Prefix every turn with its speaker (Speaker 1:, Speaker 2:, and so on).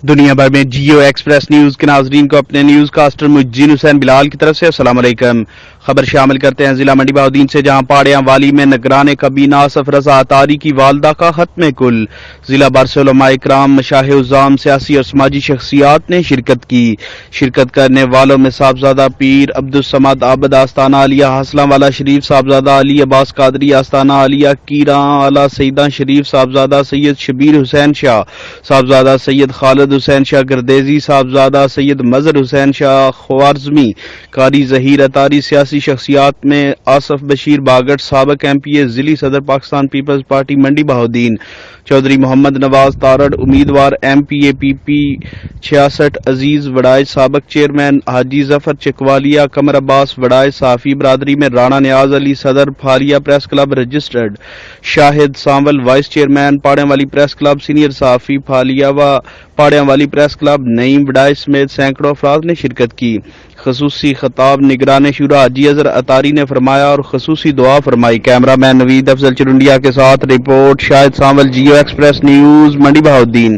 Speaker 1: دنیا بھر میں جیو ایکسپریس نیوز کے ناظرین کو اپنے نیوز کاسٹر مجین حسین بلال کی طرف سے السلام علیکم۔ خبر شامل کرتے ہیں ضلع منڈی بہاؤدین سے، جہاں پاڑیاں والی میں نگران کابینہ آصف رضا اطاری کی والدہ کا ختم کل۔ ضلع بھر سے علماء اکرام، مشاہیر عظام، سیاسی اور سماجی شخصیات نے شرکت کی۔ شرکت کرنے والوں میں صاحبزادہ پیر عبدالصمد عابد آستانہ عالیہ حاصلہ والا شریف، صاحبزادہ علی عباس قادری آستانہ عالیہ کیراں اعلیٰ سیداں شریف، صاحبزادہ سید شبیر حسین شاہ، صاحبزادہ سید خالد حسین شاہ گردیزی، صاحبزادہ سید مظہر حسین شاہ خوارزمی، قاری ظہیر اطاری۔ سیاسی شخصیات میں آصف بشیر باگٹ، سابق ایم پی اے، ضلعی صدر پاکستان پیپلز پارٹی منڈی بہاؤدین، چودھری محمد نواز تارڑ امیدوار ایم پی اے پی پی 66، عزیز وڑائچ سابق چیئرمین، حاجی ظفر چکوالیہ، قمر عباس وڑائچ صحافی برادری میں، رانا نیاز علی صدر پھالیہ پریس کلب رجسٹرڈ، شاہد سانول وائس چیئرمین، پاڑیاں والی پریس کلب سینئر صحافی پھالیہ و پاڑیاں والی پریس کلب نعیم وڑائچ سمیت سینکڑوں افراد نے شرکت کی۔ خصوصی خطاب نگران شورا حاجی اظہر اطاری نے فرمایا اور خصوصی دعا فرمائی۔ کیمرہ مین نوید افضل چرنڈیا کے ساتھ رپورٹ شاہد سانول، جیو ایکسپریس نیوز، منڈی بہاؤدین۔